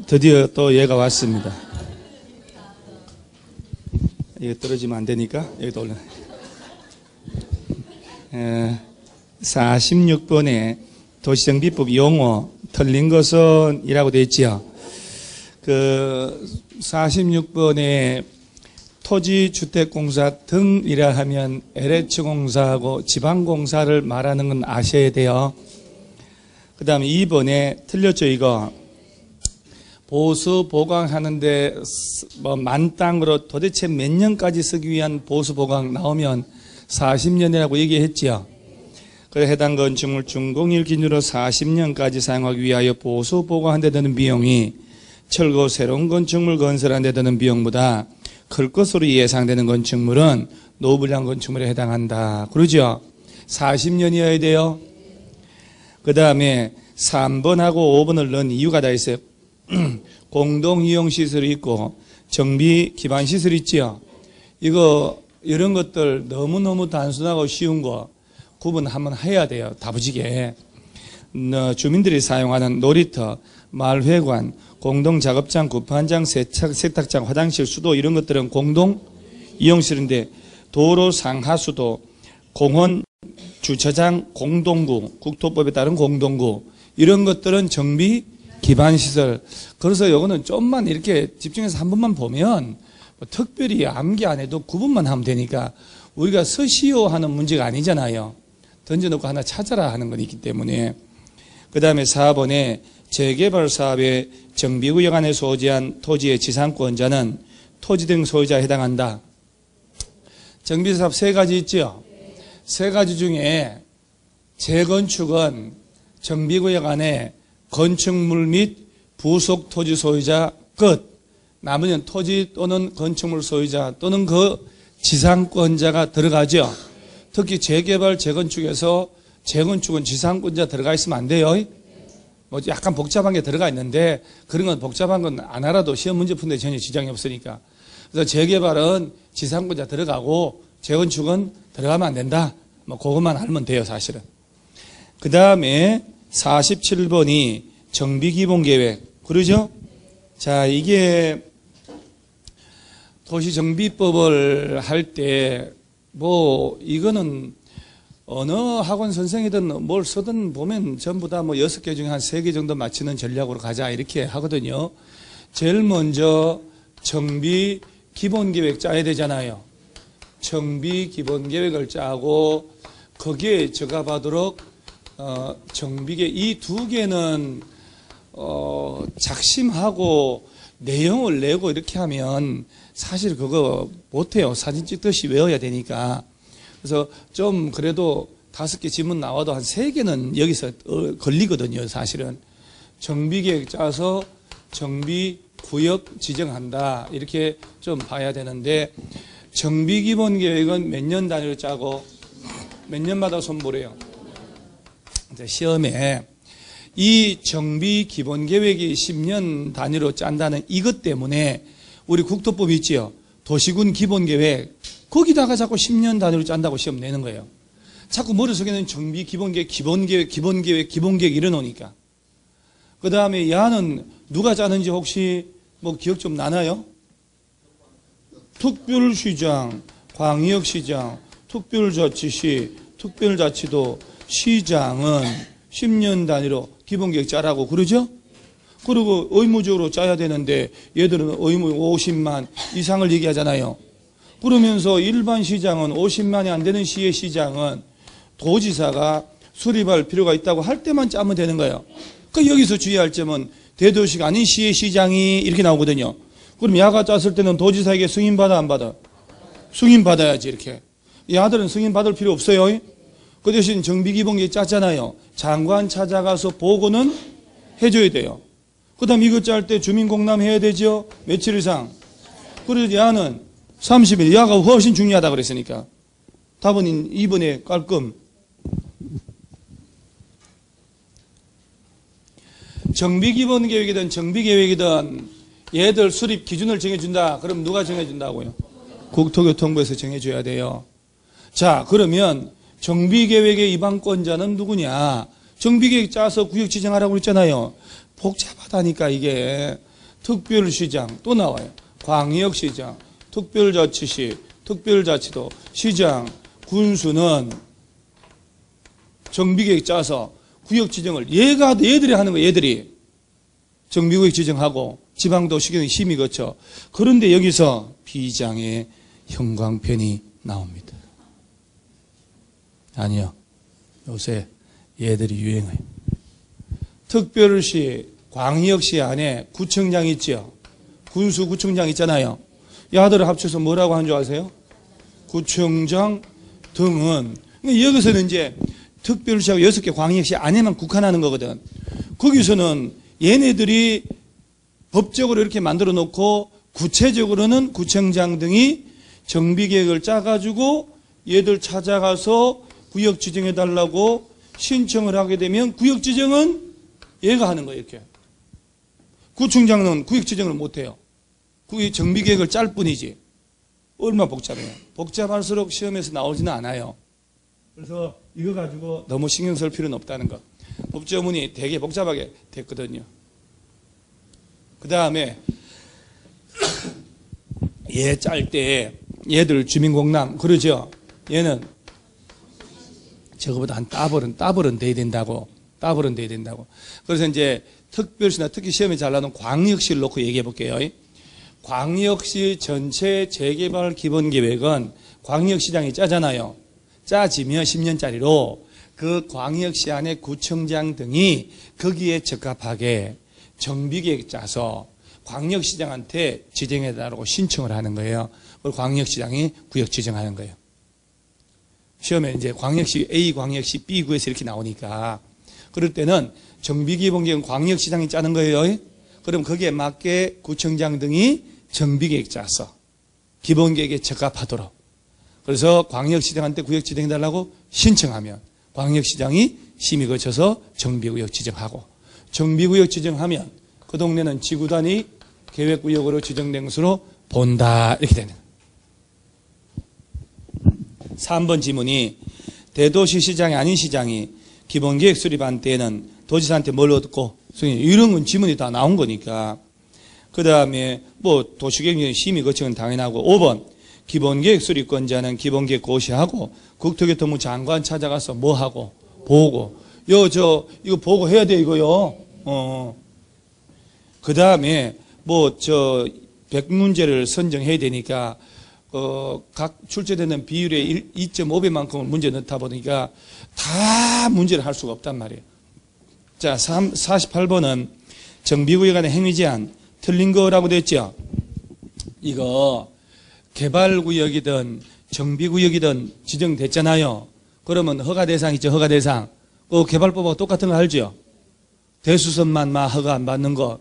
드디어 또 얘가 왔습니다. 이거 떨어지면 안 되니까 여기도 올려. 46번에 도시정비법 용어 틀린 것은 이라고 되어 있지요. 그 46번에 토지주택공사 등이라 하면 LH공사하고 지방공사를 말하는 건 아셔야 돼요. 그 다음에 2번에 틀렸죠. 이거 보수 보강하는데 뭐 만땅으로 도대체 몇 년까지 쓰기 위한 보수 보강 나오면 40년이라고 얘기했지요. 그래 해당 건축물 준공일 기준으로 40년까지 사용하기 위하여 보수 보강하는 데 드는 비용이 철거 새로운 건축물 건설하는 데 드는 비용보다 클 것으로 예상되는 건축물은 노블량 건축물에 해당한다. 그러죠? 40년이어야 돼요. 그 다음에 3번하고 5번을 넣은 이유가 다 있어요. 공동이용시설이 있고 정비 기반시설이 있지요. 이거 이런 것들 너무너무 단순하고 쉬운 거 구분 한번 해야 돼요. 다부지게. 주민들이 사용하는 놀이터, 마을회관, 공동작업장, 구판장, 세탁장, 화장실, 수도 이런 것들은 공동이용시설인데 도로 상하수도, 공원, 주차장, 공동구, 국토법에 따른 공동구 이런 것들은 정비 기반시설. 그래서 요거는 좀만 이렇게 집중해서 한 번만 보면 뭐 특별히 암기 안 해도 구분만 하면 되니까 우리가 서시오 하는 문제가 아니잖아요. 던져놓고 하나 찾아라 하는 건 있기 때문에. 그 다음에 4번에 재개발 사업의 정비구역 안에 소지한 토지의 지상권자는 토지 등 소유자에 해당한다. 정비사업 3가지 있죠. 3가지 중에 재건축은 정비구역 안에 건축물 및 부속 토지 소유자 끝. 나머지는 토지 또는 건축물 소유자 또는 그 지상권자가 들어가죠. 특히 재개발, 재건축에서 재건축은 지상권자 들어가 있으면 안 돼요. 뭐 약간 복잡한 게 들어가 있는데 그런 건 복잡한 건 안 알아도 시험 문제 푸는데 전혀 지장이 없으니까. 그래서 재개발은 지상권자 들어가고 재건축은 들어가면 안 된다. 뭐 그것만 알면 돼요, 사실은. 그 다음에 47번이 정비기본계획. 그러죠? 자, 이게 도시정비법을 할 때 뭐 이거는 어느 학원 선생이든 뭘 쓰든 보면 전부 다 뭐 6개 중에 한 3개 정도 맞추는 전략으로 가자 이렇게 하거든요. 제일 먼저 정비 기본계획 짜야 되잖아요. 정비 기본계획을 짜고 거기에 적합하도록 정비계 이 2개는 작심하고 내용을 내고 이렇게 하면 사실 그거 못해요. 사진 찍듯이 외워야 되니까. 그래서 좀 그래도 5개 지문 나와도 한 3개는 여기서 걸리거든요, 사실은. 정비계획 짜서 정비구역 지정한다. 이렇게 좀 봐야 되는데, 정비기본계획은 몇 년 단위로 짜고, 몇 년마다 손보래요. 시험에 이 정비기본계획이 10년 단위로 짠다는 이것 때문에 우리 국토법 있지요. 도시군 기본계획. 거기다가 자꾸 10년 단위로 짠다고 시험 내는 거예요. 자꾸 머릿속에는 정비 기본계획, 기본계획 이래놓으니까. 그 다음에 야는 누가 짜는지 혹시 뭐 기억 좀 나나요? 특별시장, 광역시장, 특별자치시, 특별자치도, 시장은 10년 단위로 기본계획 짜라고 그러죠? 그리고 의무적으로 짜야 되는데 얘들은 의무 50만 이상을 얘기하잖아요. 그러면서 일반 시장은 50만이 안 되는 시의 시장은 도지사가 수립할 필요가 있다고 할 때만 짜면 되는 거예요. 그러니까 여기서 주의할 점은 대도시가 아닌 시의 시장이 이렇게 나오거든요. 그럼 야가 짰을 때는 도지사에게 승인받아 안 받아? 승인받아야지 이렇게. 야들은 승인받을 필요 없어요. 그 대신 정비기본계획 짰잖아요. 장관 찾아가서 보고는 해줘야 돼요. 그 다음 이거 짤 때 주민공람 해야 되죠? 며칠 이상. 그래서 야는 30일. 야가 훨씬 중요하다 그랬으니까. 답은 2번에 깔끔. 정비기본계획이든 정비계획이든 얘들 수립 기준을 정해준다. 그럼 누가 정해준다고요? 국토교통부에서 정해줘야 돼요. 자, 그러면 정비계획의 입안권자는 누구냐? 정비계획 짜서 구역 지정하라고 그랬잖아요. 복잡하다니까 이게. 특별시장 또 나와요. 광역시장, 특별자치시, 특별자치도, 시장, 군수는 정비계획 짜서 구역 지정을 얘들이 하는 거예요. 얘들이 정비구역 지정하고 지방도시계획 심의 거쳐. 그런데 여기서 비장의 형광펜이 나옵니다. 아니요. 요새 얘들이 유행해요. 특별시, 광역시 안에 구청장 있죠. 군수구청장 있잖아요. 야들을 합쳐서 뭐라고 하는 줄 아세요? 구청장 등은. 여기서는 이제 특별시하고 6개 광역시 안에만 국한하는 거거든. 거기서는 얘네들이 법적으로 이렇게 만들어 놓고 구체적으로는 구청장 등이 정비계획을 짜가지고 얘들 찾아가서 구역 지정해 달라고 신청을 하게 되면 구역 지정은 얘가 하는 거예요. 이렇게. 구청장은 구역 지정을 못해요. 구역 정비계획을 짤 뿐이지. 얼마나 복잡해요. 복잡할수록 시험에서 나오지는 않아요. 그래서 이거 가지고 너무 신경 쓸 필요는 없다는 거. 법조문이 되게 복잡하게 됐거든요. 그 다음에 얘 짤 때 얘들 주민공람 그러죠. 얘는 저거보다 한 따블은 돼야 된다고. 따블은 돼야 된다고. 그래서 이제 특별시나 특히 시험에 잘 나오는 광역시를 놓고 얘기해 볼게요. 광역시 전체 재개발 기본계획은 광역시장이 짜잖아요. 짜지면 10년짜리로 그 광역시 안에 구청장 등이 거기에 적합하게 정비계획 짜서 광역시장한테 지정해달라고 신청을 하는 거예요. 그걸 광역시장이 구역 지정하는 거예요. 시험에 이제 광역시 A, 광역시 B 구에서 이렇게 나오니까 그럴 때는 정비기본계획은 광역시장이 짜는 거예요. 그럼 거기에 맞게 구청장 등이 정비계획 짜서 기본계획에 적합하도록. 그래서 광역시장한테 구역 지정해달라고 신청하면 광역시장이 심의 거쳐서 정비구역 지정하고 정비구역 지정하면 그 동네는 지구단위 계획구역으로 지정된 것으로 본다. 이렇게 되는 거예요. 3번 지문이 대도시 시장이 아닌 시장이 기본계획 수립한 때에는 도지사한테 뭘 얻고 이런 건 지문이 다 나온 거니까. 그 다음에 뭐 도시계획 심의 거치는 당연하고 5번 기본계획 수립권자는 기본계획 고시하고 국토교통부 장관 찾아가서 뭐 하고 보고 이거 보고 해야 돼 이거요. 그 다음에 뭐 100문제를 선정해야 되니까 각 출제되는 비율의 2.5배만큼을 문제 넣다 보니까 다 문제를 할 수가 없단 말이에요. 자, 48번은 정비구역 안의 행위제한 틀린 거라고 됐죠. 이거 개발구역이든 정비구역이든 지정됐잖아요. 그러면 허가대상 있죠. 허가대상. 그 개발법하고 똑같은 거 알죠. 대수선만 허가 안 받는 거.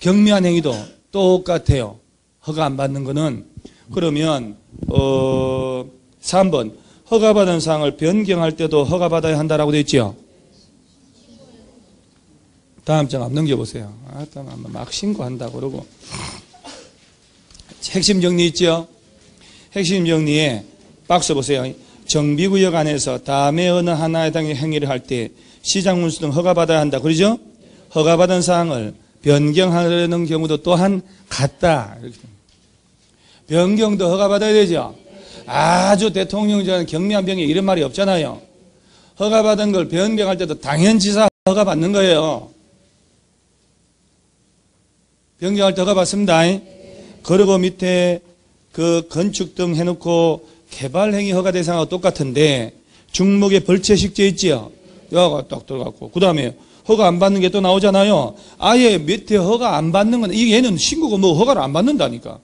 경미한 행위도 똑같아요. 허가 안 받는 거는. 그러면 3번 허가받은 사항을 변경할 때도 허가받아야 한다라고 돼 있죠. 다음 장 앞 넘겨보세요. 막 신고한다고 그러고. 핵심 정리 있죠. 핵심 정리에 박스 보세요. 정비구역 안에서 다음에 어느 하나에 해당의 행위를 할 때 시장 문수 등 허가받아야 한다. 그러죠? 허가받은 사항을 변경하려는 경우도 또한 같다. 이렇게. 변경도 허가받아야 되죠. 아주 대통령제는 경미한 병에 이런 말이 없잖아요. 허가받은 걸 변경할 때도 당연지사 허가받는 거예요. 변경할 때 허가받습니다. 그리고 밑에 그 건축 등 해놓고 개발행위 허가 대상하고 똑같은데 중목에 벌채식재 있지요. 여기가 딱 들어갔고 그 다음에 허가 안 받는 게 또 나오잖아요. 아예 밑에 허가 안 받는 건 얘는 신고가 뭐 허가를 안 받는다니까.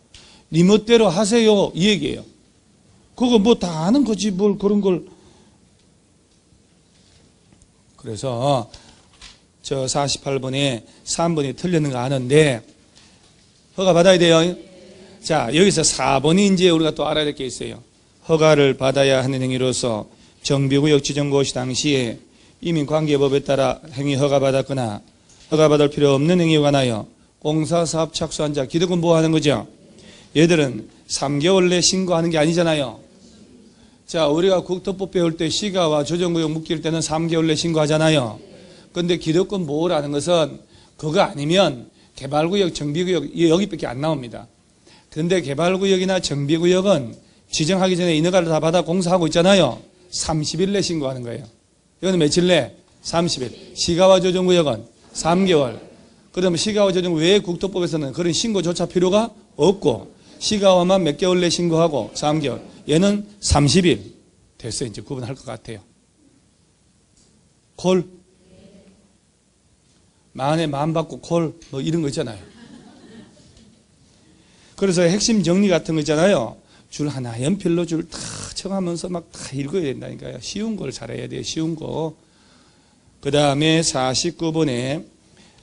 니 멋대로 하세요 이 얘기예요. 그거 뭐 다 아는 거지 뭘 그런 걸. 그래서 저 48번에 3번이 틀리는 거 아는데 허가 받아야 돼요. 자, 여기서 4번이 이제 우리가 또 알아야 될 게 있어요. 허가를 받아야 하는 행위로서 정비구역 지정고시 당시에 이민관계법에 따라 행위 허가받았거나 허가받을 필요 없는 행위가 나요. 공사사업 착수한 자, 기득권 보호하는 거죠. 얘들은 3개월 내 신고하는 게 아니잖아요. 자, 우리가 국토법 배울 때 시가와 조정구역 묶일 때는 3개월 내 신고하잖아요. 근데 기득권 보호라는 것은 그거 아니면 개발구역, 정비구역 여기밖에 안 나옵니다. 그런데 개발구역이나 정비구역은 지정하기 전에 인허가를 다 받아 공사하고 있잖아요. 30일 내 신고하는 거예요. 이거는 며칠 내? 30일. 시가와 조정구역은 3개월. 그러면 시가와 조정 외에 국토법에서는 그런 신고조차 필요가 없고 시가와만 몇 개월 내 신고하고 3개월. 얘는 30일. 됐어요. 이제 구분할 것 같아요. 콜. 만에 만 받고 콜. 뭐 이런 거 있잖아요. 그래서 핵심 정리 같은 거 있잖아요. 줄 하나, 연필로 줄 다 쳐가면서 막 다 읽어야 된다니까요. 쉬운 걸 잘해야 돼요. 쉬운 거. 그 다음에 49번에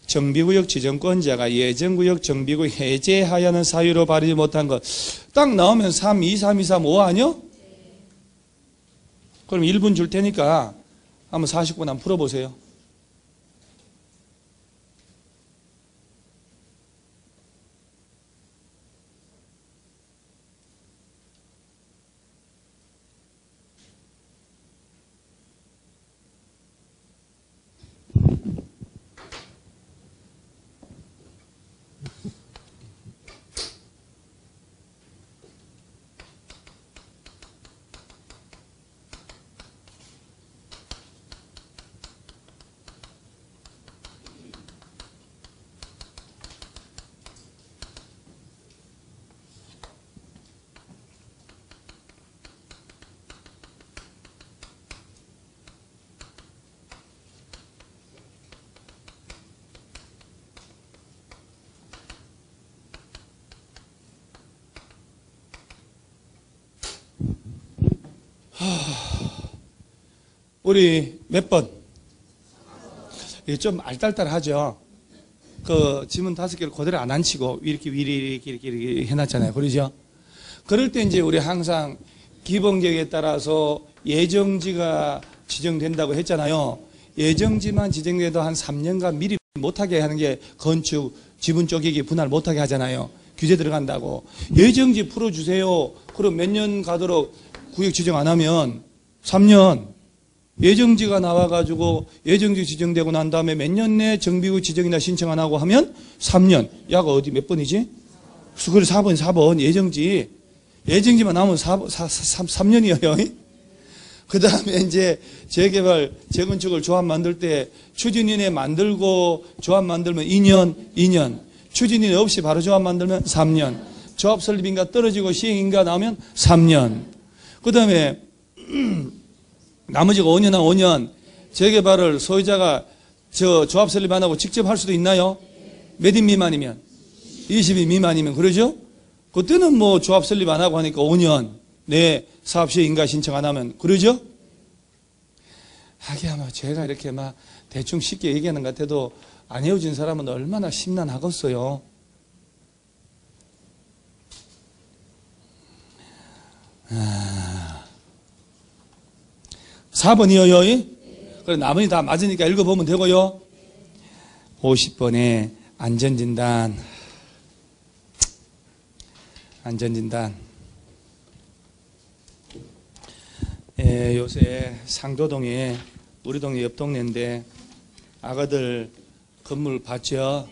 정비구역 지정권자가 예정구역 정비구역 해제하야는 사유로 발휘 못한 것. 딱 나오면 3, 2, 3, 2, 3, 5 아니요? 그럼 1분 줄 테니까 한번 49번 한번 풀어보세요. 우리 몇 번? 이게 좀 알딸딸하죠? 그 지문 5개를 그대로 안 앉히고 이렇게 이렇게 해놨잖아요. 그러죠? 그럴 때 이제 우리 항상 기본계획에 따라서 예정지가 지정된다고 했잖아요. 예정지만 지정돼도 한 3년간 미리 못하게 하는 게 건축, 지분 쪼개기 분할 못하게 하잖아요. 규제 들어간다고. 예정지 풀어주세요. 그럼 몇 년 가도록 구역 지정 안 하면 3년. 예정지가 나와가지고 예정지 지정되고 난 다음에 몇 년 내 정비구 지정이나 신청 안 하고 하면 3년. 야가 어디 몇 번이지? 그래 4번 예정지. 예정지만 나오면 3년이에요. 그 다음에 이제 재개발, 재건축을 조합 만들 때 추진위원회 만들고 조합 만들면 2년. 추진위원회 없이 바로 조합 만들면 3년. 조합 설립인가 떨어지고 시행인가 나오면 3년. 그 다음에 나머지가 5년 재개발을 소유자가 조합 설립 안 하고 직접 할 수도 있나요? 몇 인 미만이면? 20인 미만이면 그러죠? 그때는 뭐 조합 설립 안 하고 하니까 5년 내 사업시에 인가 신청 안 하면 그러죠? 하기야 뭐 제가 이렇게 막 대충 쉽게 얘기하는 것 같아도 안 헤어진 사람은 얼마나 심란하겠어요. 아... 4번이요. 그래 나머지 다 맞으니까 읽어보면 되고요. 50번에 안전진단. 요새 상도동에 우리 동네 옆 동네인데 아가들 건물 봤죠?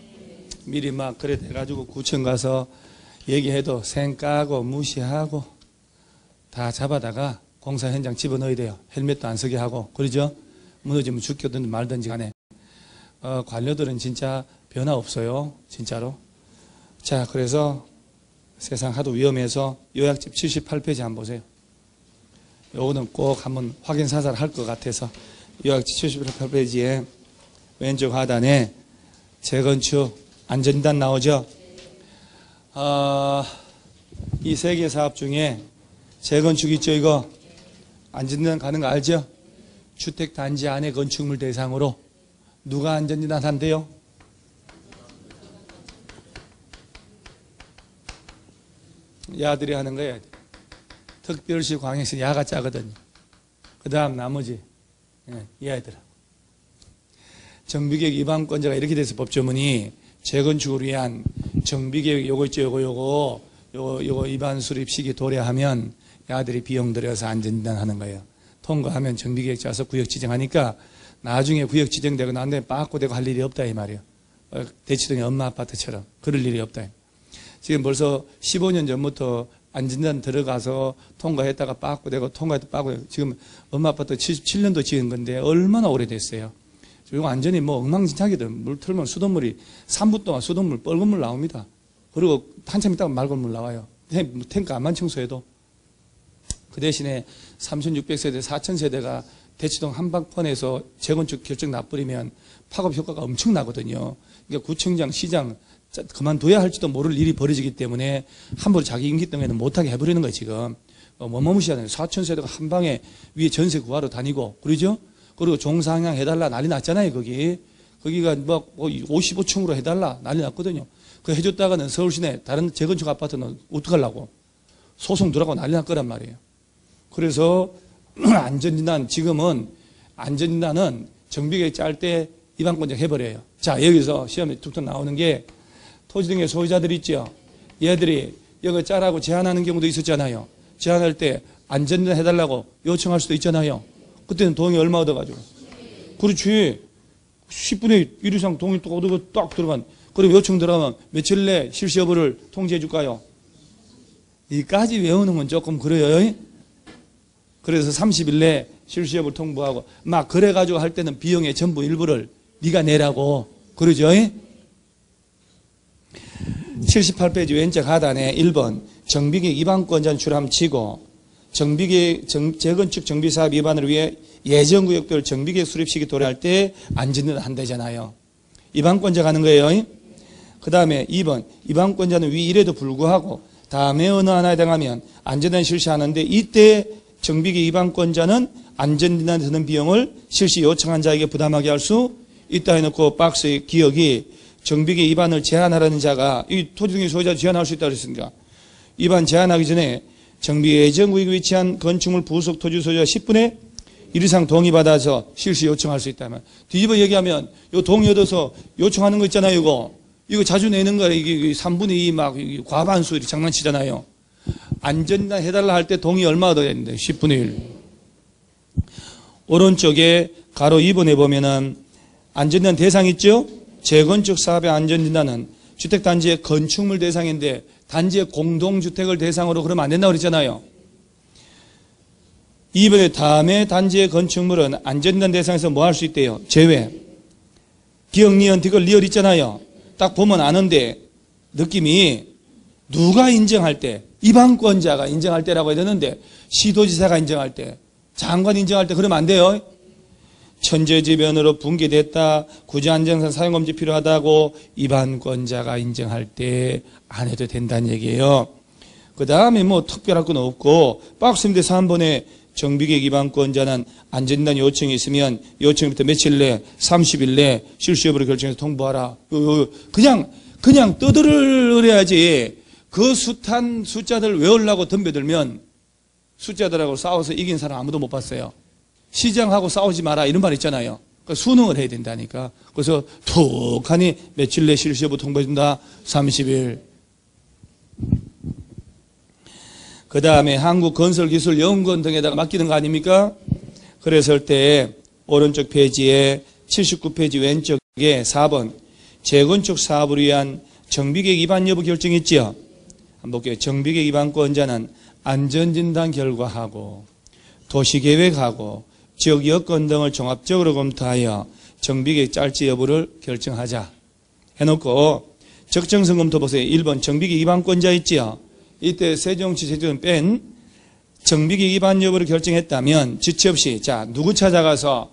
미리 막 그래 돼가지고 구청 가서 얘기해도 생 까고 무시하고 다 잡아다가 공사 현장 집어넣어야 돼요. 헬멧도 안 쓰게 하고 그러죠? 무너지면 죽겠든 말든지 간에 관료들은 진짜 변화 없어요. 진짜로. 자, 그래서 세상 하도 위험해서 요약집 78페이지 한번 보세요. 요거는 꼭 한번 확인 사살할 것 같아서 요약집 78페이지에 왼쪽 하단에 재건축 안전진단 나오죠? 이 세 개 사업 중에 재건축 있죠? 이거 안전진단 가는 거 알죠? 주택단지 안에 건축물 대상으로 누가 안전진단 한대요? 야들이 하는 거야. 특별시 광역시 야가 짜거든요. 그 다음 나머지 얘들아. 정비계획 위반권자가 이렇게 돼서 법조문이 재건축을 위한 정비계획 요거 있죠? 요거 위반 수립 시기 도래하면 야들이 비용 들여서 안전진단 하는 거예요. 통과하면 정비계획 짜서 구역 지정하니까 나중에 구역 지정되고 난 다음에 빠꾸되고 할 일이 없다 이 말이에요. 대치동의 엄마 아파트처럼 그럴 일이 없다. 지금 벌써 15년 전부터 안전단 들어가서 통과했다가 빠꾸되고 통과했다가 빠꾸되고 지금 엄마 아파트 77년도 지은 건데 얼마나 오래됐어요. 지금 완전히 뭐 엉망진창이들. 물 틀면 수돗물이 3분 동안 수돗물 빨간 물 나옵니다. 그리고 한참 있다가 맑은 물 나와요. 탱크 안만 청소해도. 그 대신에 3600세대, 4000세대가 대치동 한방편에서 재건축 결정 나버리면 파급 효과가 엄청나거든요. 그러니까 구청장, 시장 그만둬야 할지도 모를 일이 벌어지기 때문에 함부로 자기 임기 때문에는 못하게 해버리는 거예요, 지금. 어마무시하네요. 4000세대가 한 방에 위에 전세 구하러 다니고, 그러죠? 그리고 종상향 해달라 난리 났잖아요, 거기. 거기가 뭐 55층으로 해달라 난리 났거든요. 그 해줬다가는 서울시내 다른 재건축 아파트는 어떡하려고. 소송 들어가고 난리 날 거란 말이에요. 그래서 안전진단, 지금은 안전진단은 정비계획 짤 때 위반권자 해버려요. 자, 여기서 시험에 툭툭 나오는 게 토지 등의 소유자들 있죠. 얘들이 여기 짜라고 제안하는 경우도 있었잖아요. 제안할 때 안전진단 해달라고 요청할 수도 있잖아요. 그때는 동의 얼마 얻어가지고. 그렇지. 10분의 1 이상 동의 또 얻어가 딱 들어간. 그리고 요청 들어가면 며칠 내 실시 여부를 통지해 줄까요? 이까지 외우는 건 조금 그래요. 그래서 30일 내 실시 여부를 통보하고 막 그래가지고 할 때는 비용의 전부 일부를 네가 내라고 그러죠. 78페이지 왼쪽 하단에 1번 정비계획 위반권자는 줄함 치고 정비계획 재건축 정비사업 위반을 위해 예정구역별 정비계획 수립 시기 도래할 때 안전진단 한다잖아요. 위반권자가 하는 거예요. 그 다음에 2번 위반권자는 위 1에도 불구하고 다음에 어느 하나에 해당하면 안전진단 실시하는데 이때 정비계획 위반권자는 안전진단에 드는 비용을 실시 요청한 자에게 부담하게 할 수 있다 해놓고 박스의 기억이 정비계획 위반을 제한하라는 자가 이 토지 등의 소유자 제한할 수 있다고 했습니까? 위반 제한하기 전에 정비계획 예정구역에 위치한 건축물 부속 토지 소유자 10분의 1 이상 동의받아서 실시 요청할 수 있다면 뒤집어 얘기하면 요 동의 얻어서 요청하는 거 있잖아요. 이거 자주 내는 거예요. 이게 3분의 2 막 과반수 장난치잖아요. 안전진단 해달라 할 때 동의 얼마 얻어야 되는데 10분의 1. 오른쪽에 가로 2번에 보면은 안전진단 대상 있죠? 재건축 사업의 안전진단은 주택단지의 건축물 대상인데 단지의 공동주택을 대상으로 그러면 안 된다고 그랬잖아요. 2번에 다음에 단지의 건축물은 안전진단 대상에서 뭐 할 수 있대요? 제외. 기억, 니은, 디귿, 리얼 있잖아요. 딱 보면 아는데 느낌이 누가 인정할 때 위반권자가 인정할 때라고 해야 되는데 시도지사가 인정할 때 장관 인정할 때 그러면 안 돼요. 천재지변으로 붕괴됐다. 구제안정상 사용검증 필요하다고 위반권자가 인정할 때 안 해도 된다는 얘기예요. 그 다음에 뭐 특별할 건 없고 박스인데 3번에 정비계획 위반권자는 안전진단 요청이 있으면 요청부터 며칠 내 30일 내 실시 여부를 결정해서 통보하라. 그냥 떠들어야지. 그 숱한 숫자들 외우려고 덤벼들면 숫자들하고 싸워서 이긴 사람 아무도 못 봤어요. 시장하고 싸우지 마라 이런 말 있잖아요. 그러니까 수능을 해야 된다니까. 그래서 툭하니 며칠 내 실시 여부 통보해준다. 30일. 그 다음에 한국건설기술연구원 등에다가 맡기는 거 아닙니까? 그랬을 때 오른쪽 페이지에 79페이지 왼쪽에 4번 재건축 사업을 위한 정비계획 위반 여부 결정이 있죠. 한번 볼게요. 정비계획 위반권자는 안전진단 결과하고 도시계획하고 지역 여건 등을 종합적으로 검토하여 정비계획 짤지 여부를 결정하자 해놓고 적정성 검토 보세요. 1번 정비계획 위반권자 있지요. 이때 세종시 뺀 정비계획 위반 여부를 결정했다면 지체 없이 자 누구 찾아가서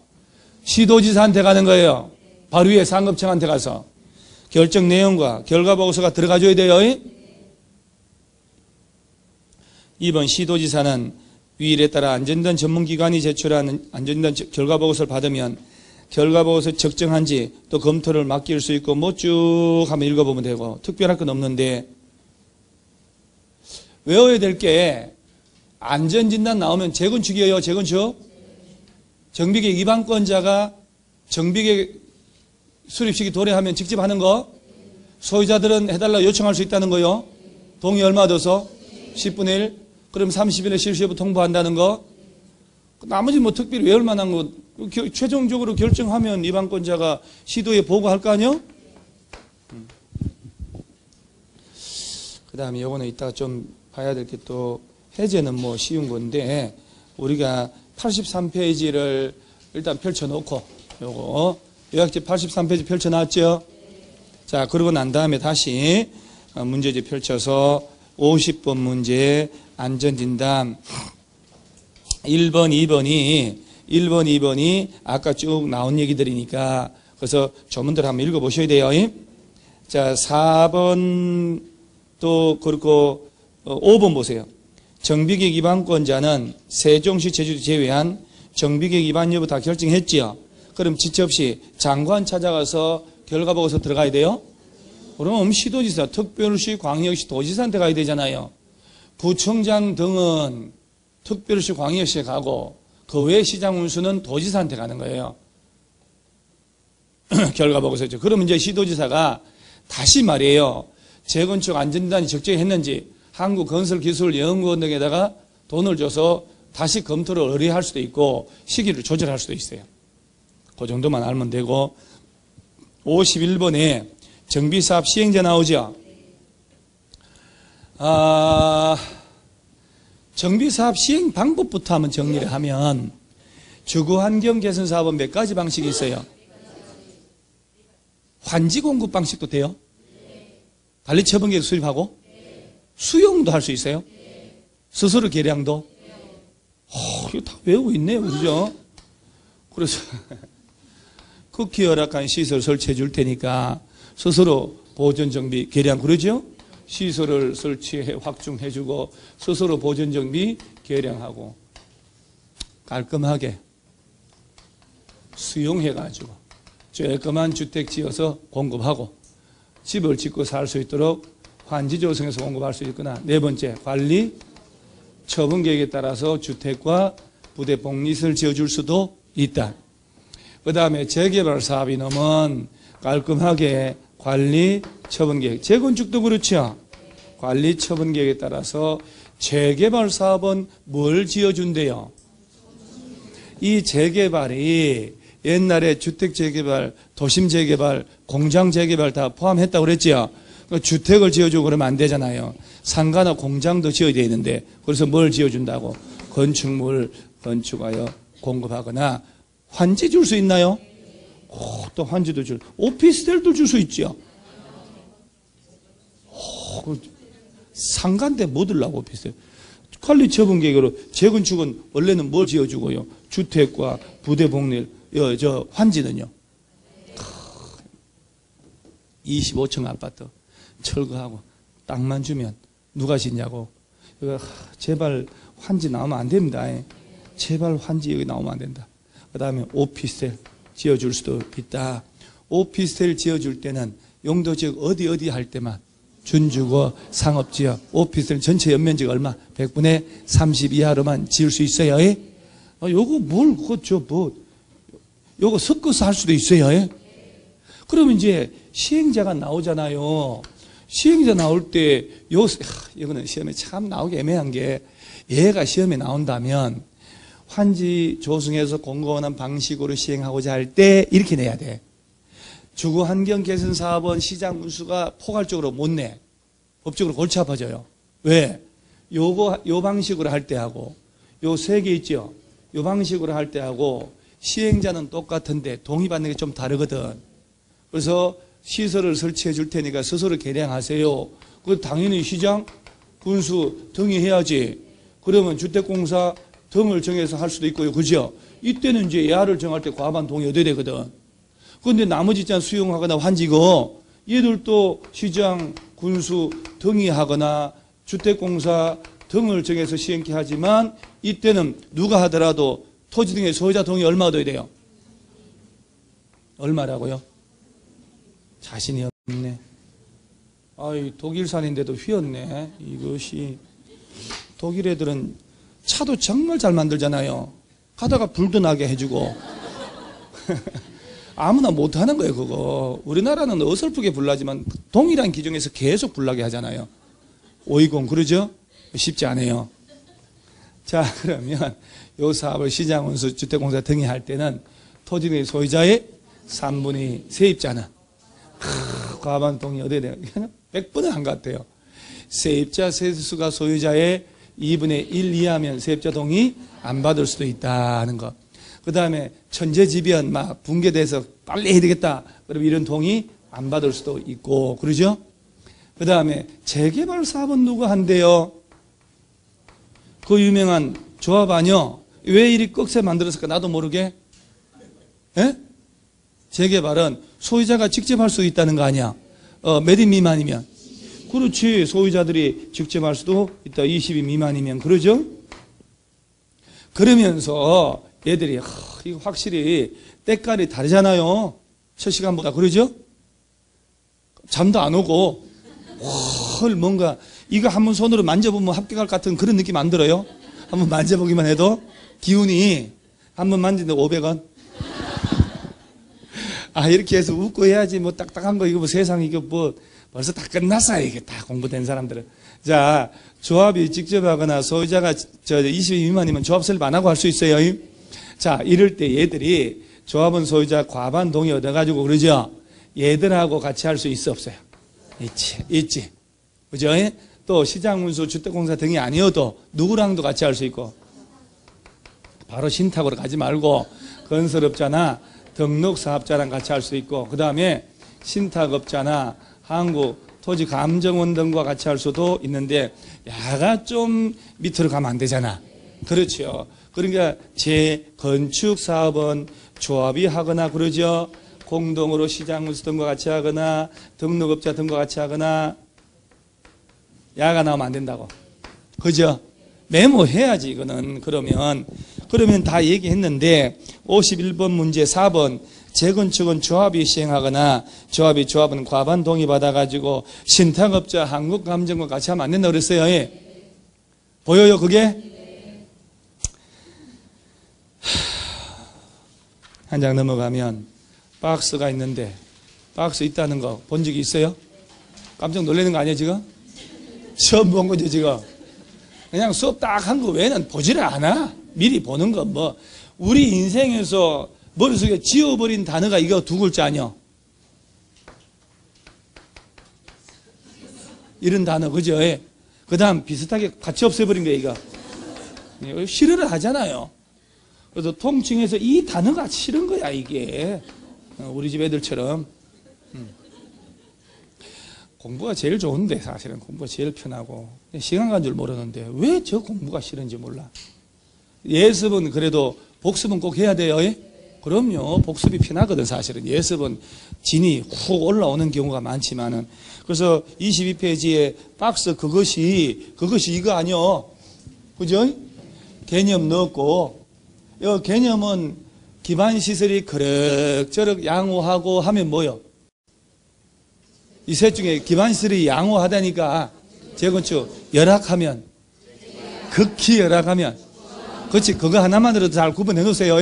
시도지사한테 가는 거예요. 바로 위에 상급청한테 가서 결정 내용과 결과보고서가 들어가줘야 돼요. 2번 시도지사는 위일에 따라 안전진단 전문기관이 제출하는 안전진단 결과보고서를 받으면 결과보고서 적정한지 또 검토를 맡길 수 있고 뭐 쭉 한번 읽어보면 되고 특별할 건 없는데 외워야 될 게 안전진단 나오면 재건축이에요. 재건축. 정비계획 위반권자가 정비계획 수립시기 도래하면 직접 하는 거. 소유자들은 해달라 요청할 수 있다는 거요. 동의 얼마 얻어서? 10분의 1. 그럼 30일에 실시여부 통보한다는 거. 나머지 뭐 특별히 외울 만한 거 최종적으로 결정하면 위반권자가 시도에 보고할 거 아니요? 그 다음에 요거는 이따가 좀 봐야 될 게 또 해제는 뭐 쉬운 건데 우리가 83페이지를 일단 펼쳐놓고 요거 요약집 83페이지 펼쳐놨죠? 자, 그러고 난 다음에 다시 문제집 펼쳐서 50번 문제 안전진단 1번, 2번이 아까 쭉 나온 얘기들이니까 그래서 조문들 한번 읽어보셔야 돼요. 자, 4번 또 그렇고 5번 보세요. 정비계획 위반권자는 세종시 제주도 제외한 정비계획 위반 여부 다 결정했지요. 그럼 지체 없이 장관 찾아가서 결과보고서 들어가야 돼요? 그럼 시도지사, 특별시, 광역시, 도지사한테 가야 되잖아요. 구청장 등은 특별시, 광역시에 가고 그 외 시장 운수는 도지사한테 가는 거예요. 결과보고서죠. 그러면 이제 시도지사가 다시 말이에요. 재건축 안전진단이 적정히 했는지 한국건설기술연구원 등에다가 돈을 줘서 다시 검토를 의뢰할 수도 있고 시기를 조절할 수도 있어요. 그 정도만 알면 되고 51번에 정비사업 시행자 나오죠. 정비사업 시행 방법부터 한번 정리를 하면 주거환경 개선 사업은 몇 가지 방식이 있어요. 환지 공급 방식도 돼요? 관리처분계획 수립하고? 수용도 할 수 있어요? 스스로 계량도? 이거 다 외우고 있네요. 그죠? 그래서 극히 열악한 시설 설치해 줄 테니까 스스로 보존정비 계량 그러죠? 시설을 설치해 확충해 주고 스스로 보존정비 계량하고 깔끔하게 수용해 가지고 쬐끔한 주택 지어서 공급하고 집을 짓고 살 수 있도록 환지 조성해서 공급할 수 있거나 네 번째 관리 처분 계획에 따라서 주택과 부대 복리시설 지어줄 수도 있다. 그 다음에 재개발 사업이 넘은 깔끔하게 관리 처분 계획 재건축도 그렇죠. 관리 처분 계획에 따라서 재개발 사업은 뭘 지어준대요? 이 재개발이 옛날에 주택 재개발, 도심 재개발, 공장 재개발 다 포함했다고 그랬죠. 주택을 지어주고 그러면 안 되잖아요. 상가나 공장도 지어야 되는데 그래서 뭘 지어준다고? 건축물 건축하여 공급하거나 환지 줄 수 있나요? 또 환지도 오피스텔도 줄 수 있죠. 상가인데 뭐 들라고 오피스텔? 관리 처분 계획으로 재건축은 원래는 뭘 지어주고요? 주택과 부대 복리 환지는요. 25층 아파트 철거하고 땅만 주면 누가 짓냐고. 제발 환지 나오면 안 됩니다. 제발 환지 여기 나오면 안 된다. 그 다음에 오피스텔 지어줄 수도 있다. 오피스텔 지어줄 때는 용도지역 어디 할 때만 준주거 상업지역 오피스텔 전체 연면적 얼마? 100분의 30 이하로만 지을 수 있어요. 요거 뭘 요거 섞어서 할 수도 있어요. 그러면 이제 시행자가 나오잖아요. 시행자 나올 때 이거는 시험에 참 나오기 애매한 게 얘가 시험에 나온다면 환지 조성해서 공고원한 방식으로 시행하고자 할 때 이렇게 내야 돼. 주거환경 개선 사업은 시장 운수가 포괄적으로 못 내. 법적으로 골치 아파져요. 왜? 요 방식으로 할 때 하고 요 세 개 있죠. 요 방식으로 할 때 하고 시행자는 똑같은데 동의받는 게 좀 다르거든. 그래서 시설을 설치해 줄 테니까 스스로 계량하세요. 그 당연히 시장 군수 동의해야지. 그러면 주택공사 등을 정해서 할 수도 있고요. 그죠? 이때는 이제 예하를 정할 때 과반 동의 얻어야 되거든. 그런데 나머지 있잖아 수용하거나 환지고 얘들도 시장 군수 동의하거나 주택공사 등을 정해서 시행케 하지만 이때는 누가 하더라도 토지 등의 소유자 동의 얼마 얻어야 돼요? 얼마라고요? 자신이 없네. 독일산인데도 휘었네. 이것이 독일 애들은 차도 정말 잘 만들잖아요. 가다가 불도 나게 해주고 아무나 못하는 거예요. 그거 우리나라는 어설프게 불나지만 동일한 기종에서 계속 불나게 하잖아요. 520 그러죠? 쉽지 않아요. 자, 그러면 요 사업을 시장운수 주택공사 등이 할 때는 토지 등의 소유자의 3분의 세입자는 과반 동의 얻어야 돼요. 100번은 한 것 같아요. 세입자 세수가 소유자의 2분의 1 이하면 세입자 동의 안 받을 수도 있다는 거. 그 다음에 천재지변 막 붕괴돼서 빨리 해야 되겠다. 그러면 이런 동의 안 받을 수도 있고, 그러죠? 그 다음에 재개발 사업은 누가 한대요? 그 유명한 조합 아니요? 왜 이리 꺽쇠 만들었을까? 나도 모르게. 예? 재개발은 소유자가 직접 할 수 있다는 거 아니야? 몇 인 미만이면? 그렇지. 소유자들이 직접 할 수도 있다. 20인 미만이면. 그러죠? 그러면서 얘들이 이거 확실히 때깔이 다르잖아요. 첫 시간보다. 그러죠? 잠도 안 오고 뭔가 이거 한번 손으로 만져보면 합격할 것 같은 그런 느낌 안 들어요? 한번 만져보기만 해도 기운이 한번 만지는데 500원. 이렇게 해서 웃고 해야지. 뭐 딱딱한 거 이거 뭐 세상 이거 뭐 벌써 다 끝났어요. 이게 다 공부된 사람들은. 자, 조합이 직접 하거나 소유자가 20인 미만이면 조합 설립 안 하고 할 수 있어요. 자, 이럴 때 얘들이 조합원 소유자 과반 동의 얻어가지고 그러죠? 얘들하고 같이 할 수 있어 없어요? 있지. 그죠? 또 시장운수 주택공사 등이 아니어도 누구랑도 같이 할 수 있고, 바로 신탁으로 가지 말고 건설업자나 등록사업자랑 같이 할 수 있고, 그 다음에 신탁업자나 한국토지감정원 등과 같이 할 수도 있는데, 야가 좀 밑으로 가면 안 되잖아. 그렇죠. 그러니까 재건축사업은 조합이 하거나 그러죠. 공동으로 시장운수 등과 같이 하거나 등록업자 등과 같이 하거나. 야가 나오면 안 된다고. 그죠? 메모해야지 이거는. 그러면 다 얘기했는데 51번 문제 4번 재건축은 조합이 시행하거나 조합은 과반 동의 받아가지고 신탁업자 한국감정과 같이 하면 안 된다고 그랬어요. 예. 보여요 그게? 한 장 넘어가면 박스가 있는데 박스 있다는 거 본 적이 있어요? 깜짝 놀라는 거 아니에요 지금? 처음 본 거죠 지금? 그냥 수업 딱 한 거 외에는 보지를 않아. 미리 보는 거 뭐. 우리 인생에서 머릿속에 지워버린 단어가 이거 두 글자 아니요? 이런 단어 그죠? 그 다음 비슷하게 같이 없애버린 거예요 이거. 싫어를 하잖아요. 그래서 통칭해서 이 단어가 싫은 거야 이게. 우리 집 애들처럼. 공부가 제일 좋은데 사실은 공부가 제일 편하고 시간 간 줄 모르는데 왜 저 공부가 싫은지 몰라. 예습은 그래도 복습은 꼭 해야 돼요. 그럼요. 복습이 편하거든 사실은. 예습은 진이 훅 올라오는 경우가 많지만은. 그래서 22페이지에 박스 그것이 이거 아니요. 그죠? 개념 넣었고, 이 개념은 기반시설이 그럭저럭 양호하고 하면 뭐요? 이 셋 중에 기반시설이 양호하다니까 재건축 열악하면, 극히 열악하면, 그렇지. 그거 하나만으로도 잘 구분해 놓으세요.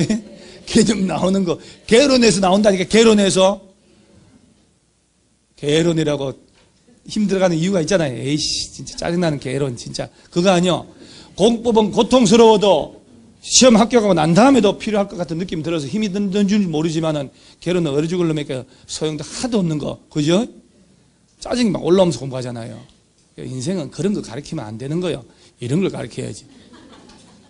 개념 나오는 거 개론에서 나온다니까. 개론이라고 힘들어가는 이유가 있잖아요. 에이씨 진짜 짜증나는 개론 진짜. 그거 아니요. 공법은 고통스러워도 시험 합격하고 난 다음에도 필요할 것 같은 느낌이 들어서 힘이 든 줄 모르지만은 개론은 얼어 죽을 놈에게 소용도 하도 없는 거. 그죠? 짜증이 막 올라오면서 공부하잖아요. 인생은 그런 거 가르치면 안 되는 거예요. 이런 걸 가르쳐야지.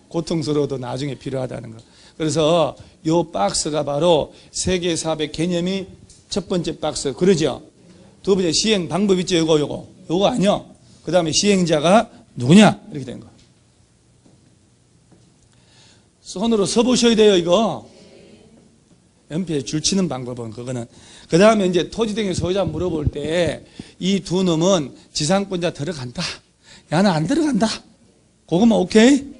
고통스러워도 나중에 필요하다는 거. 그래서 요 박스가 바로 세계 사업의 개념이 첫 번째 박스. 그러죠? 두 번째 시행 방법 있죠? 요거 아니요. 그 다음에 시행자가 누구냐? 이렇게 된 거. 손으로 써보셔야 돼요, 이거. 연필에 줄 치는 방법은 그거는. 그 다음에 이제 토지 등의 소유자 물어볼 때 이 두 놈은 지상권자 들어간다. 야는 안 들어간다. 그거만 오케이?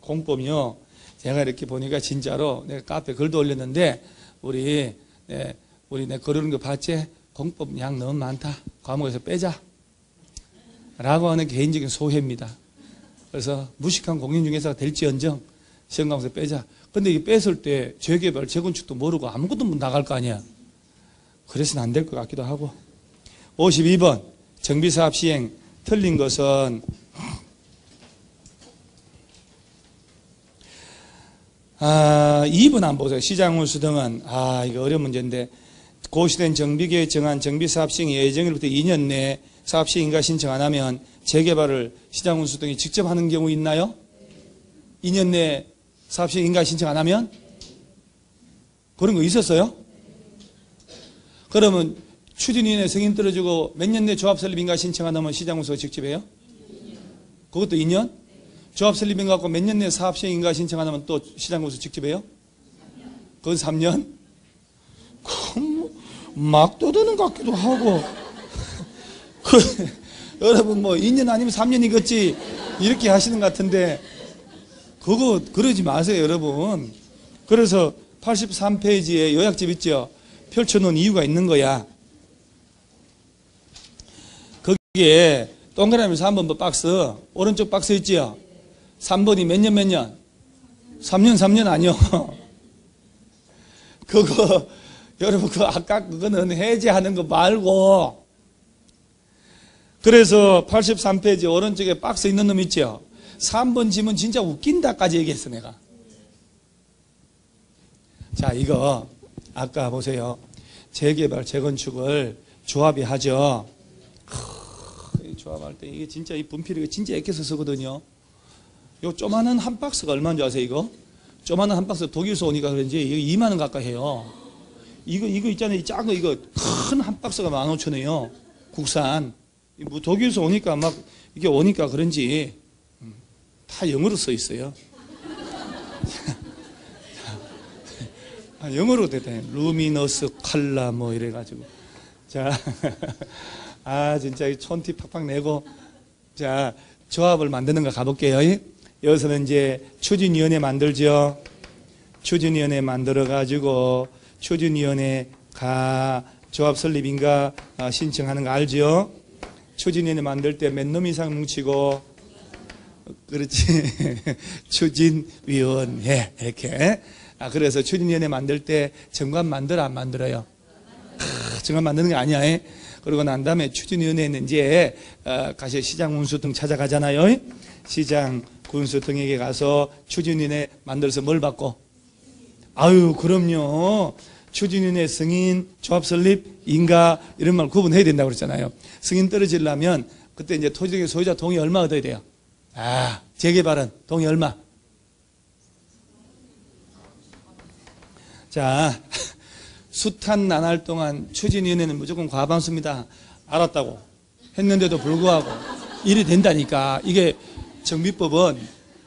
공법이요. 제가 이렇게 보니까 진짜로 내가 카페 글도 올렸는데 우리 내 거르는 거 봤지? 공법 양 너무 많다. 과목에서 빼자. 라고 하는 개인적인 소회입니다. 그래서 무식한 공인 중에서 될지언정 시험 과목에서 빼자. 근데 이게 뺐을 때 재개발, 재건축도 모르고 아무것도 못 나갈 거 아니야. 그래서는 안 될 것 같기도 하고. 52번 정비사업 시행 틀린 것은 2번 안 보세요. 시장운수 등은 이거 어려운 문제인데 고시된 정비계획 정한 정비사업시행 예정일부터 2년 내에 사업시행 인가 신청 안 하면 재개발을 시장운수 등이 직접 하는 경우 있나요? 2년 내에 사업시행 인가 신청 안 하면? 그런 거 있었어요? 그러면 추진위원회 승인 떨어지고 몇 년 내 조합 설립 인가 신청 안 하면 시장운수가 직접 해요? 그것도 2년? 조합 설립 인가 갖고 몇 년 내 사업시행 인가 신청 안 하면 또 시장운수 직접 해요? 그건 3년? 막 떠드는 것 같기도 하고 여러분 뭐 2년 아니면 3년이겠지 이렇게 하시는 것 같은데 그거 그러지 마세요 여러분. 그래서 83페이지에 요약집 있죠. 펼쳐놓은 이유가 있는 거야. 거기에 동그라미에서 3번 박스 오른쪽 박스 있지요. 3번이 몇 년 몇 년? 3년 아니요. 그거 여러분 그 아까 그거는 해제하는 거 말고 그래서 83페이지 오른쪽에 박스 있는 놈 있죠. 3번 지문 진짜 웃긴다까지 얘기했어 내가. 자 이거 아까 보세요. 재개발 재건축을 조합이 하죠. 조합할 때 이게 진짜 이 분필이 진짜 애껴서 쓰거든요. 요 조만한 한 박스가 얼마인 줄 아세요 이거? 조만한 한 박스 독일에서 오니까 그런지 이거 2만 원 가까이 해요. 이거 있잖아요. 이 작은 이거 큰 한 박스가 15,000원이에요. 국산. 뭐 독일에서 오니까 막 이게 오니까 그런지 다 영어로 써 있어요. 영어로 됐다. 루미너스 칼라 뭐 이래가지고. 자, 진짜 촌티 팍팍 내고 자 조합을 만드는 거 가볼게요. 여기서는 이제 추진위원회 만들죠. 추진위원회 만들어가지고 추진위원회가 조합 설립인가 신청하는 거 알죠? 추진위원회 만들 때 몇 놈 이상 뭉치고 그렇지 추진위원회 이렇게 그래서 추진위원회 만들 때 정관 만들어 안 만들어요? 정관 만드는 게 아니야. 그러고 난 다음에 추진위원회는 이제 가서 시장 군수 등 찾아가잖아요. 시장 군수 등에게 가서 추진위원회 만들어서 뭘 받고? 아유 그럼요. 추진위원회 승인, 조합 설립, 인가 이런 말 구분해야 된다고 그랬잖아요. 승인 떨어지려면 그때 이제 토지의 소유자 동의 얼마 얻어야 돼요? 재개발은 동의 얼마? 자, 숱한 나날 동안 추진위원회는 무조건 과반수입니다. 알았다고 했는데도 불구하고 일이 된다니까. 이게 정비법은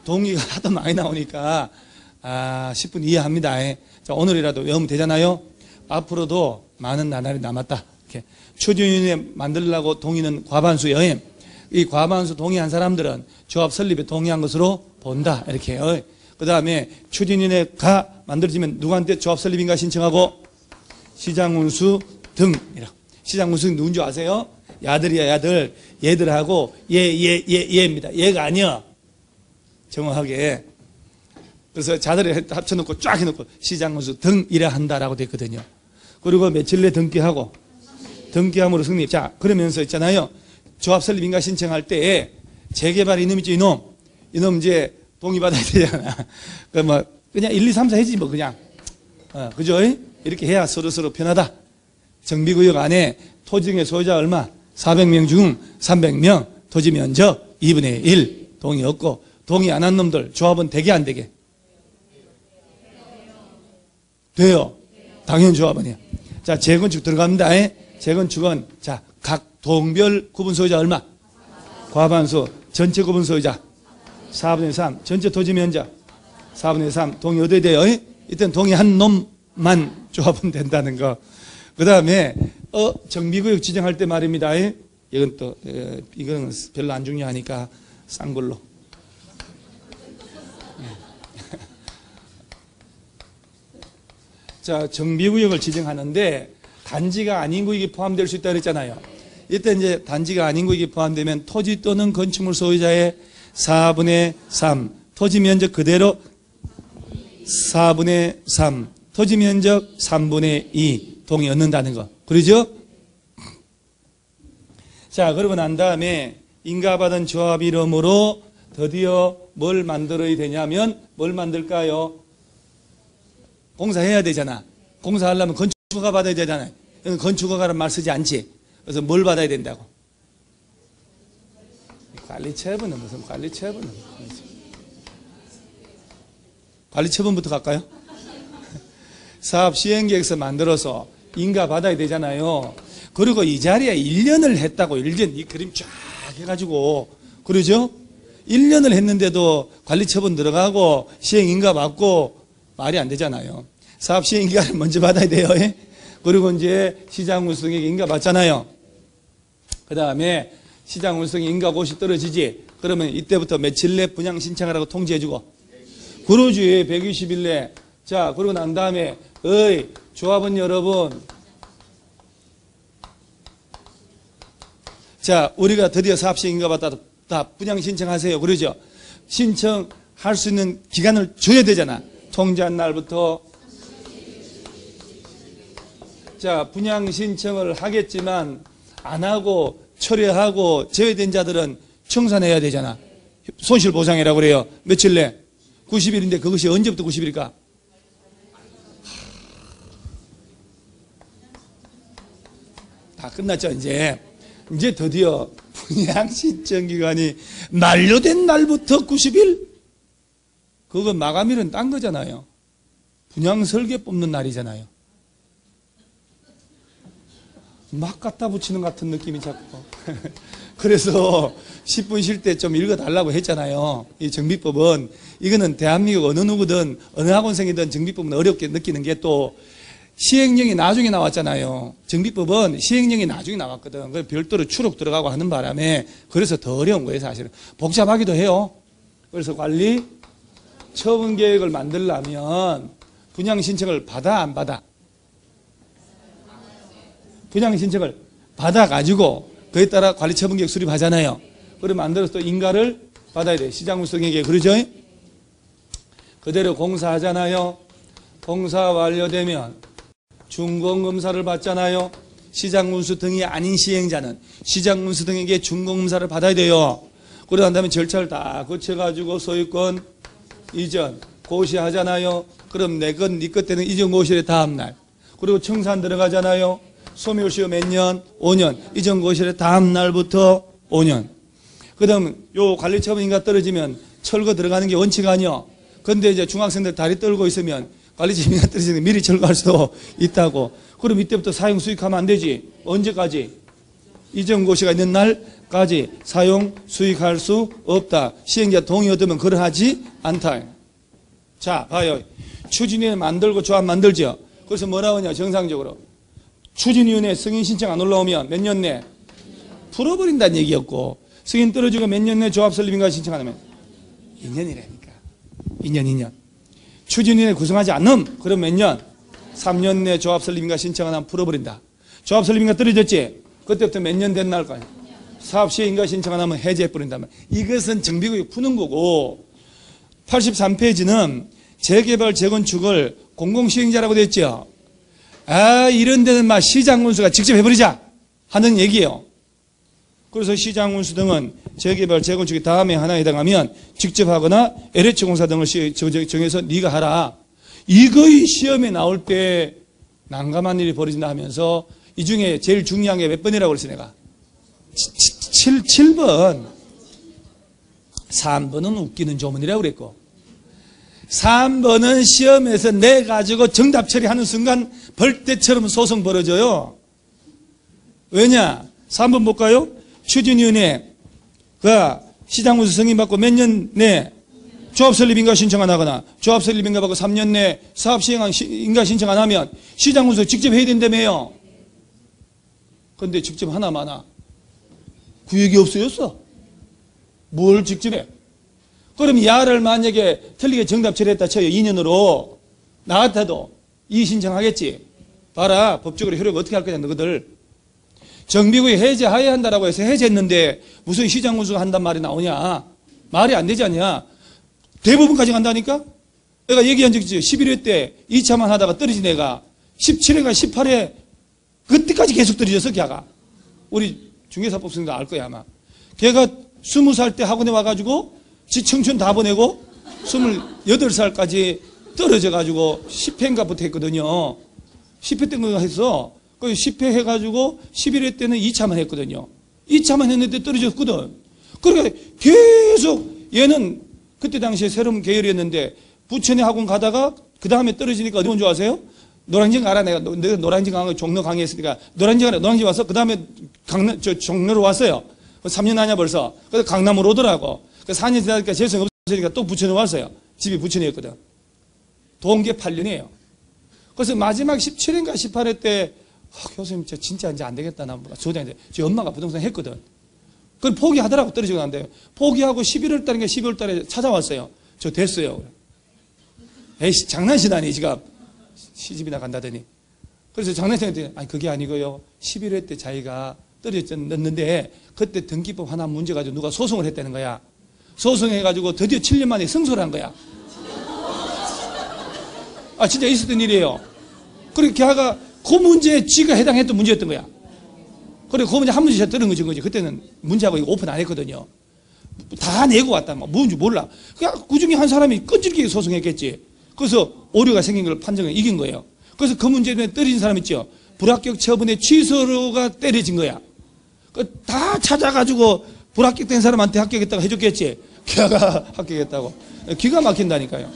동의가 하도 많이 나오니까 10분 이해합니다. 자, 오늘이라도 외우면 되잖아요. 앞으로도 많은 나날이 남았다. 이렇게 추진위원회 만들려고 동의는 과반수예요. 이 과반수 동의한 사람들은 조합 설립에 동의한 것으로 본다. 이렇게 해요. 그 다음에 추진위원회가 만들어지면 누구한테 조합 설립인가 신청하고 시장운수 등. 시장운수 누군 줄 아세요? 야들이야 야들. 얘들하고 얘입니다. 얘가 아니야. 정확하게. 그래서 자들이 합쳐놓고 쫙 해놓고 시장운수 등 이래 한다라고 됐거든요. 그리고 며칠 내 등기하고 등기함으로 승리. 자 그러면서 있잖아요. 조합 설립인가 신청할 때에 재개발 이놈 있죠. 이놈 이제 동의받아야 되잖아. 그 뭐 그냥 1, 2, 3, 4 해지 뭐 그냥. 그죠? 이렇게 해야 서로 편하다. 정비구역 안에 토지 등의 소유자 얼마? 400명 중 300명 토지 면적 2분의 1 동의 없고 동의 안 한 놈들 조합은 되게 안 되게? 돼요. 당연 조합은요. 자 재건축 들어갑니다. 재건축은 자 각 동별 구분 소유자 얼마? 과반수. 전체 구분 소유자 4분의 3. 전체 토지 면적 4분의 3. 동의 얻어야 돼요. 이때는 동의한 놈만 조합은 된다는 거. 그 다음에 정비구역 지정할 때 말입니다. 이건 또 이건 별로 안 중요하니까 싼 걸로. 자 정비구역을 지정하는데 단지가 아닌 구역이 포함될 수 있다 그랬잖아요. 이때 이제 단지가 아닌 구역이 포함되면 토지 또는 건축물 소유자의 4분의 3 토지 면적 그대로 4분의 3 토지 면적 3분의 2 동의 얻는다는 거. 그러죠? 자 그러고 난 다음에 인가받은 조합 이름으로 드디어 뭘 만들어야 되냐면 뭘 만들까요? 공사해야 되잖아. 공사하려면 건축허가 받아야 되잖아요. 건축허가라는 말 쓰지 않지. 그래서 뭘 받아야 된다고? 관리처분은 무슨 관리처분은. 관리처분부터 갈까요? 사업 시행계획서 만들어서 인가 받아야 되잖아요. 그리고 이 자리에 1년을 했다고, 1년, 이 그림 쫙 해가지고, 그러죠? 1년을 했는데도 관리처분 들어가고, 시행인가 받고, 말이 안 되잖아요. 사업 시행인가를 먼저 받아야 돼요. 그리고 이제 시장 운수등에게 인가 받잖아요. 그 다음에 시장 운수등에 인가 고시 떨어지지. 그러면 이때부터 며칠 내 분양 신청하라고 통지해주고. 그러지, 120일 내. 자, 그러고 난 다음에, 조합원 여러분. 자, 우리가 드디어 사업 시행인가 받다 다 분양 신청하세요. 그러죠? 신청할 수 있는 기간을 줘야 되잖아. 통지한 날부터. 자, 분양 신청을 하겠지만 안 하고 철회하고 제외된 자들은 청산해야 되잖아. 손실보상이라고 그래요. 며칠 내? 90일인데 그것이 언제부터 90일일까? 다 끝났죠, 이제. 이제 드디어 분양 신청 기간이 만료된 날부터 90일? 그거 마감일은 딴 거잖아요. 분양 설계 뽑는 날이잖아요. 막 갖다 붙이는 것 같은 느낌이 자꾸. 그래서 10분 쉴 때 좀 읽어달라고 했잖아요. 이 정비법은, 이거는 대한민국 어느 누구든 어느 학원생이든 정비법은 어렵게 느끼는 게 또 시행령이 나중에 나왔잖아요. 정비법은 시행령이 나중에 나왔거든. 그래서 별도로 추록 들어가고 하는 바람에 그래서 더 어려운 거예요, 사실은. 복잡하기도 해요. 그래서 관리 처분 계획을 만들려면 분양 신청을 받아 안 받아? 분양 신청을 받아가지고 그에 따라 관리 처분 계획 수립하잖아요. 그래 만들어서 또 인가를 받아야 돼. 시장 운수등에게. 그러죠? 그대로 공사하잖아요. 공사 완료되면 준공검사를 받잖아요. 시장 운수 등이 아닌 시행자는 시장 운수 등에게 준공검사를 받아야 돼요. 그러고 난 다음에 절차를 다 거쳐가지고 소유권 이전 고시하잖아요. 그럼 내 것, 네 것 때는 이전 고시의 다음날. 그리고 청산 들어가잖아요. 소멸시효 몇 년? 5년. 이전 고시의 다음날부터 5년. 그 다음 요 관리처분인가 떨어지면 철거 들어가는 게 원칙 아니요. 근데 이제 중학생들 다리 떨고 있으면 관리처분인가 떨어지면 미리 철거할 수도 있다고. 그럼 이때부터 사용 수익하면 안 되지. 언제까지? 이전 고시가 있는 날까지 사용 수익할 수 없다. 시행자 동의 얻으면 그러하지 않다. 자, 봐요. 추진위원회 만들고 조합 만들죠. 그래서 뭐라고 하냐, 정상적으로. 추진위원회 승인 신청 안 올라오면 몇 년 내? 풀어버린다는 얘기였고, 승인 떨어지고 몇 년 내 조합 설립인가 신청 안 하면? 2년이라니까. 2년. 추진위원회 구성하지 않음? 그럼 몇 년? 3년 내 조합 설립인가 신청 안 하면 풀어버린다. 조합 설립인가 떨어졌지? 그때부터 몇 년 된 날까요? 사업 시행인가 신청 안 하면 해제해버린다면. 이것은 정비구역 푸는 거고, 83페이지는 재개발, 재건축을 공공시행자라고 돼 있죠. 아, 이런 데는 막 시장 운수가 직접 해버리자 하는 얘기예요. 그래서 시장 운수 등은 재개발, 재건축이 다음에 하나에 해당하면 직접 하거나 LH 공사 등을 정해서 네가 하라. 이거의 시험에 나올 때 난감한 일이 벌어진다 하면서 이 중에 제일 중요한 게 몇 번이라고 그랬어 내가? 7번. 3번은 웃기는 조문이라고 그랬고, 3번은 시험에서 내 가지고 정답 처리하는 순간 벌떼처럼 소송 벌어져요. 왜냐? 3번 볼까요? 추진위원회가 시장운수 승인받고 몇 년 내 조합 설립인가 신청 안 하거나 조합 설립인가 받고 3년 내 사업 시행인가 신청 안 하면 시장운수 직접 해야 된다며요. 그런데 직접 하나 마나 구역이 없어졌어. 뭘 직접 해? 그럼 야를 만약에 틀리게 정답 처리했다 쳐요. 2년으로. 나 같아도 이의신청하겠지. 봐라. 법적으로 효력을 어떻게 할 거냐 너희들. 정비구역 해제해야 한다라고 해서 해제했는데 무슨 시장운수가 한단 말이 나오냐. 말이 안 되지 않냐. 대부분까지 간다니까. 내가 얘기한 적 있죠. 11회 때 2차만 하다가 떨어진 애가 17회가 18회 그때까지 계속 떨어졌어. 걔가. 우리 중개사법 선생님도 알 거야 아마. 걔가 20살 때 학원에 와가지고 지 청춘 다 보내고 28살까지 떨어져가지고 10회인가 부터 했거든요. 10회 때인가 했어. 그 10회 해가지고 11회 때는 2차만 했거든요. 2차만 했는데 떨어졌거든. 그러니까 계속 얘는 그때 당시에 새로운 계열이었는데 부천에 학원 가다가 그 다음에 떨어지니까 어디 온 줄 아세요? 노량진 알아. 내가 노량진 강의 종로 강의했으니까 노량진 와서 그 다음에 종로로 왔어요. 3년 하냐 벌써. 그래서 강남으로 오더라고. 그래서 4년 지나니까 재수가 없으니까 또 부천에 왔어요. 집이 부천이었거든. 동계 8년이에요. 그래서 마지막 17회인가 18회 때 교수님 진짜 이제 안 되겠다. 나 조장인데 제 엄마가 부동산 했거든. 그걸 포기하더라고. 떨어지고 난데 포기하고 11월 달인가 12월 달에 찾아왔어요. 저 됐어요. 에이씨 장난치다니 지가 시집이나 간다더니. 그래서 장난치는데 아니 그게 아니고요. 11회 때 자기가 떨어졌는데 그때 등기법 하나 문제 가지고 누가 소송을 했다는 거야. 소송해가지고 드디어 7년 만에 승소를 한 거야. 아 진짜 있었던 일이에요. 그리고 걔가 그 문제에 지가 해당했던 문제였던 거야. 그리고 그 문제 한 문제 들은 거지. 그때는 문제하고 이거 오픈 안 했거든요. 다 내고 왔다. 막 뭔지 몰라. 그냥 그 중에 한 사람이 끈질기게 소송했겠지. 그래서 오류가 생긴 걸 판정을 이긴 거예요. 그래서 그 문제에 떨어진 사람 있죠. 불합격 처분의 취소가 때려진 거야. 다 찾아가지고 불합격된 사람한테 합격했다고 해줬겠지. 걔가 합격했다고. 기가 막힌다니까요.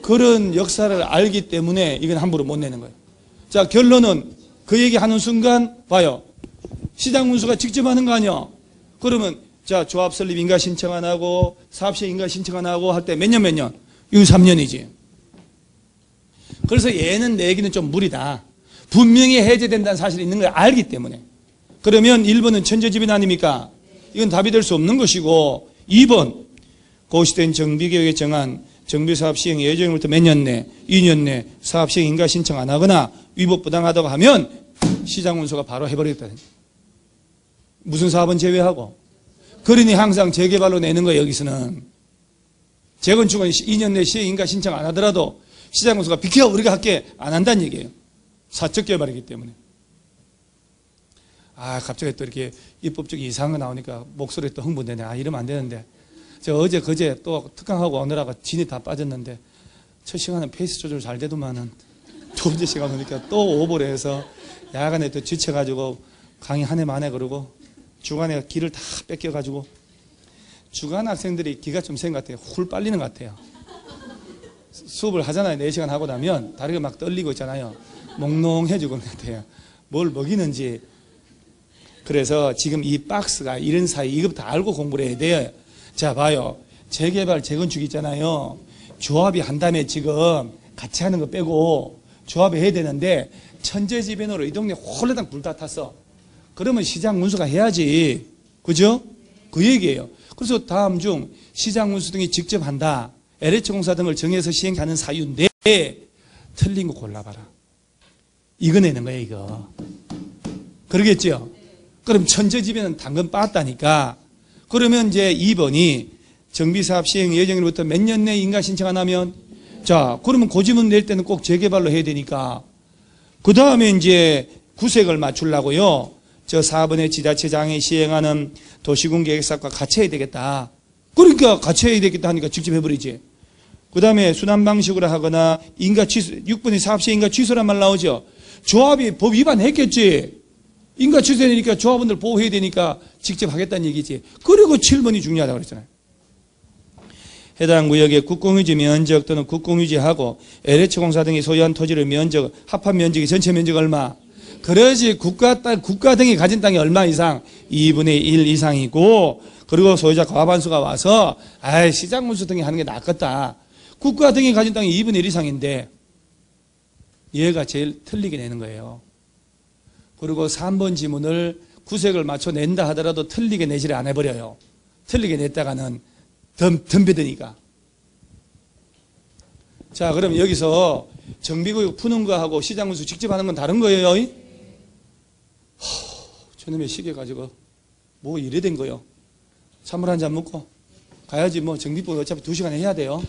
그런 역사를 알기 때문에 이건 함부로 못 내는 거예요. 자, 결론은 그 얘기하는 순간 봐요. 시장문수가 직접 하는 거 아니야. 그러면 자, 조합 설립 인가 신청 안 하고 사업시행 인가 신청 안 하고 할 때 몇 년? 이거 3년이지. 그래서 얘는 내기는 좀 무리다. 분명히 해제된다는 사실이 있는 걸 알기 때문에. 그러면 1번은 천재지변 아닙니까? 이건 답이 될 수 없는 것이고 2번 고시된 정비계획에 정한 정비사업 시행 예정일부터 몇 년 내, 2년 내 사업 시행 인가 신청 안 하거나 위법 부당하다고 하면 시장문서가 바로 해버리겠다. 무슨 사업은 제외하고. 그러니 항상 재개발로 내는 거예요. 여기서는. 재건축은 2년 내 시행 인가 신청 안 하더라도 시장문서가 비켜 우리가 할게 안 한다는 얘기예요. 사적 개발이기 때문에. 아 갑자기 또 이렇게 입법적인 이상한 거 나오니까 목소리 또 흥분되네. 아 이러면 안 되는데. 저 어제 그제 또 특강하고 오느라고 진이 다 빠졌는데 첫 시간은 페이스 조절 잘 되더만은 두 번째 시간 오니까 또 오버를 해서 야간에 또 지쳐가지고 강의 한 해 만에 그러고 주간에 기를 다 뺏겨가지고 주간 학생들이 기가 좀 센 것 같아요. 훌 빨리는 것 같아요. 수업을 하잖아요. 4시간 하고 나면 다리가 막 떨리고 있잖아요. 몽롱해지고 그런 것 같아요. 뭘 먹이는지. 그래서 지금 이 박스가 이런 사이 이것부터 알고 공부를 해야 돼요. 자 봐요. 재개발 재건축 있잖아요. 조합이 한 다음에 지금 같이 하는 거 빼고 조합이 해야 되는데 천재지변으로 이 동네 홀라당 불 다 탔어. 그러면 시장 문수가 해야지. 그죠? 그 얘기예요. 그래서 다음 중 시장 문수 등이 직접 한다. LH공사 등을 정해서 시행하는 사유인데 틀린 거 골라봐라. 이거 내는 거예요. 이거. 그러겠죠? 그럼 천재지변은 당근 빠았다니까. 그러면 이제 2번이 정비사업 시행 예정일부터 몇 년 내 인가 신청 안 하면 자 그러면 고지문 낼 때는 꼭 재개발로 해야 되니까 그 다음에 이제 구색을 맞추려고요. 저 4번의 지자체장이 시행하는 도시군 계획사업과 같이 해야 되겠다. 그러니까 같이 해야 되겠다 하니까 직접 해버리지. 그 다음에 순환 방식으로 하거나 인가 취소 6번의 사업시행 인가 취소란 말 나오죠. 조합이 법 위반했겠지. 인가 취소되니까 조합원들 보호해야 되니까 직접 하겠다는 얘기지. 그리고 7번이 중요하다고 그랬잖아요. 해당 구역의 국공유지 면적 또는 국공유지하고 LH공사 등이 소유한 토지를 면적, 합한 면적이 전체 면적 얼마? 그러지 국가 등이 가진 땅이 얼마 이상? 2분의 1 이상이고 그리고 소유자 과반수가 와서 시장문수 등이 하는 게 낫겠다. 국가 등이 가진 땅이 2분의 1 이상인데 얘가 제일 틀리게 내는 거예요. 그리고 3번 지문을 구색을 맞춰 낸다 하더라도 틀리게 내지를 안 해버려요. 틀리게 냈다가는 덤벼드니까. 자, 그럼 여기서 정비구역 푸는 거하고 시장문수 직접 하는 건 다른 거예요. 저놈의 시계 가지고 뭐 이래 된 거요. 찬물 한 잔 먹고 가야지 뭐 정비법 어차피 2시간에 해야 돼요.